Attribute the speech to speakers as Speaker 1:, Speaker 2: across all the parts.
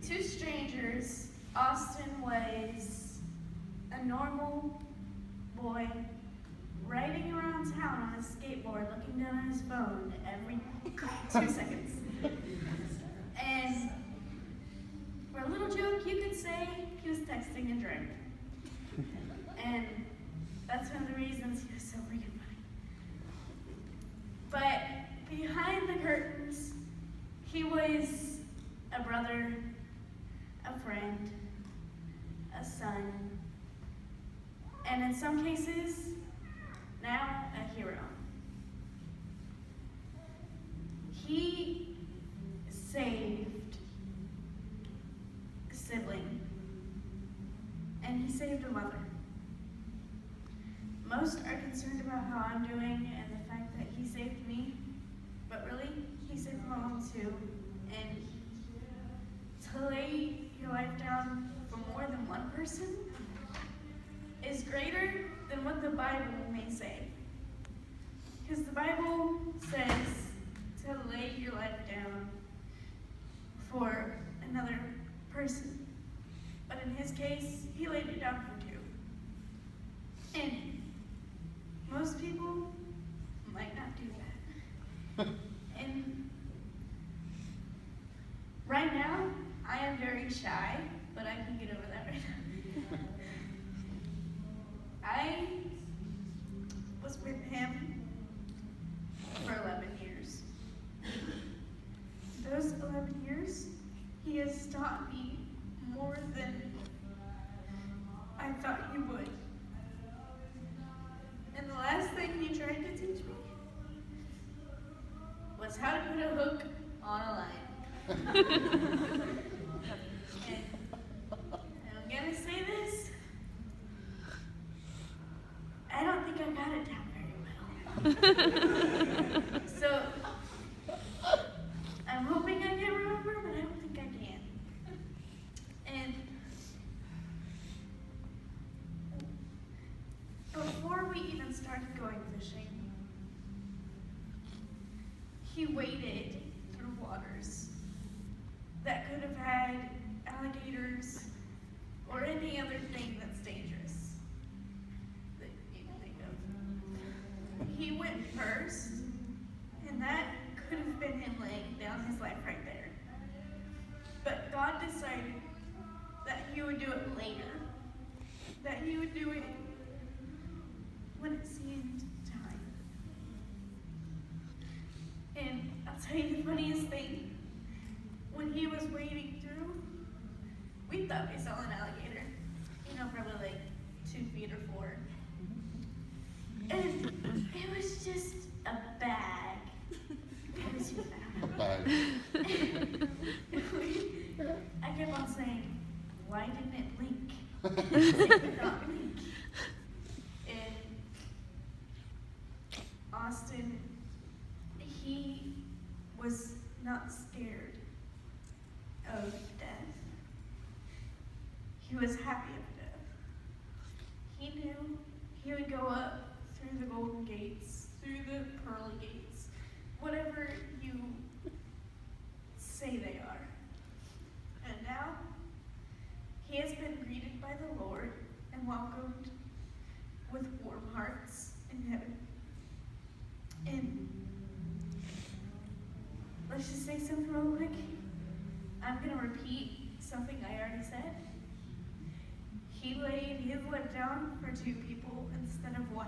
Speaker 1: Two strangers, Austin was a normal boy riding around town on a skateboard looking down at his phone every 2 seconds. And for a little joke, you could say he was texting and driving. And that's one of the reasons he was so freaking funny. But behind the curtains, he was a brother, a friend, a son, and in some cases, now a hero. He saved a sibling, and he saved a mother. Most are concerned about how I'm doing and the fact that he saved me, but really, he saved my mom too. And to lay your life down for more than one person is greater than what the Bible may say. Because the Bible says to lay your life down for another person. But in his case, he laid it down for two. And most people might not do that. And right now, I am very shy, but I can get over that right now. I was with him for 11 years. Those 11 years, he has taught me more than I thought he would. And the last thing he tried to teach me was how to put a hook on a line. And I'm gonna say this, I don't think I got it down very well. So, I'm hoping I can remember, but I don't think I can. And before we even started going fishing, he waded through waters that could have had alligators or any other thing that's dangerous that you can think of. He went first, and that could have been him laying down his life right there. But God decided that he would do it later, that he would do it when it seemed time. And I'll tell you the funniest thing, when he was wading through, we thought we saw an alligator, probably like 2 feet or 4. And it was just a bag. It was just a bag. I kept on saying, why didn't it blink? It did not blink. And Austin, he was not scared of death. He was happy of death. He knew he would go up through the golden gates, through the pearly gates, whatever you say they are. And now, he has been greeted by the Lord and welcomed with warm hearts in heaven. And let's just say something real quick. I'm going to repeat something I already said. He laid his life down for 2 people instead of 1.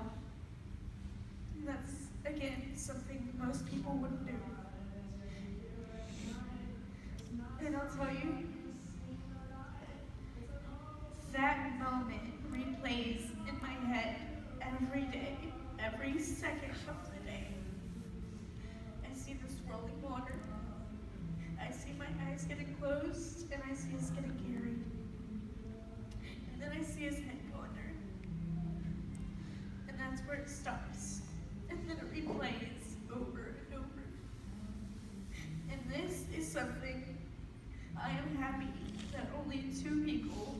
Speaker 1: And that's, again, something most people wouldn't do. And I'll tell you, that moment replays in my head every day, every second of the day. I see the swirling water. I see my eyes getting closed, and I see us getting carried. And then I see his head go under. And that's where it stops. And then it replays over and over. And this is something I am happy that only 2 people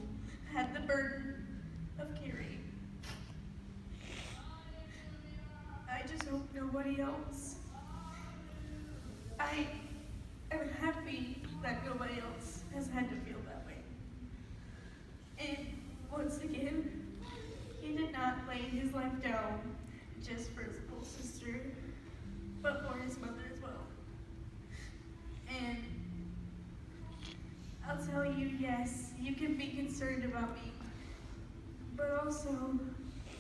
Speaker 1: had the burden of carrying. I just hope nobody else. I am happy tell you, yes, you can be concerned about me, but also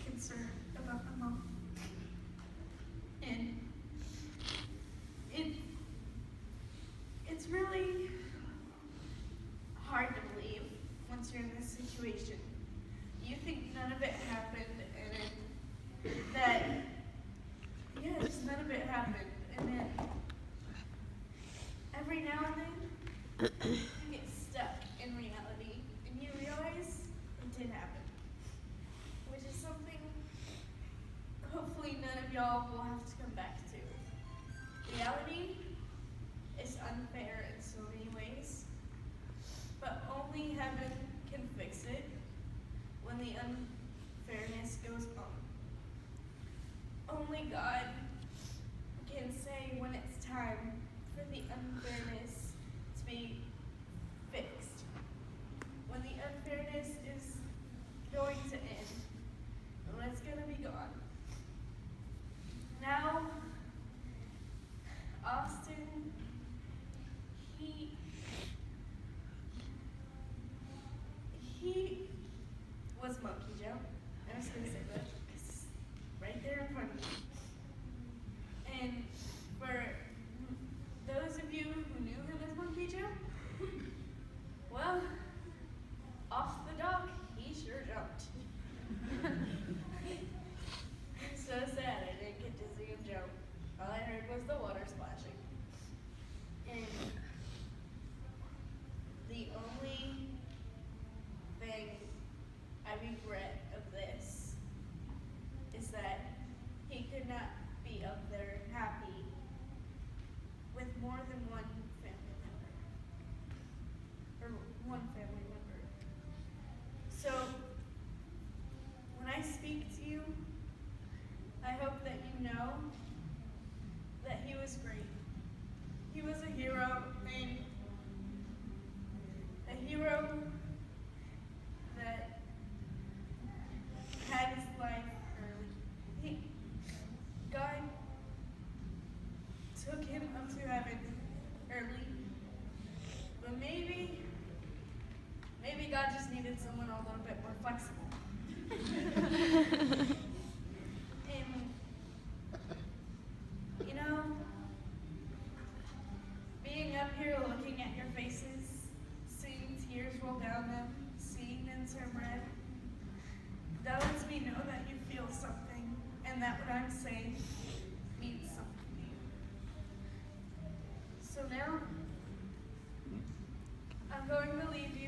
Speaker 1: concerned about my mom. And it's really hard to believe once you're in this situation. You think none of it happened, and that, yeah, just none of it happened. And then every now and then, you get stuck in reality, and you realize it did happen. Which is something hopefully none of y'all will have to come back to. Reality is unfair in so many ways, but only heaven can fix it when the unfairness goes on. Only God can say when it's time for the unfairness to be fixed. When the unfairness is going to end, when it's going to be gone. Now, Austin, he was Monkey Joe. I'm just going to say that, 'cause it's right there in front of me. And for those of you who knew him as Monkey Joe, well, off the dock, he sure jumped. So sad I didn't get to see him jump. All I heard was the water splashing. And the only thing I regret of this is that he could not be up there happy with more than one family member. Or one family member. So, when I speak to you, I hope that you know that he was great. He was a hero, and a hero that had his life early. God took him up to heaven early, but maybe God just needed someone a little bit more flexible. And, you know, being up here looking at your faces, seeing tears roll down them, seeing them turn red, that lets me know that you feel something, and that what I'm saying means something to you. So now, I'm going to leave you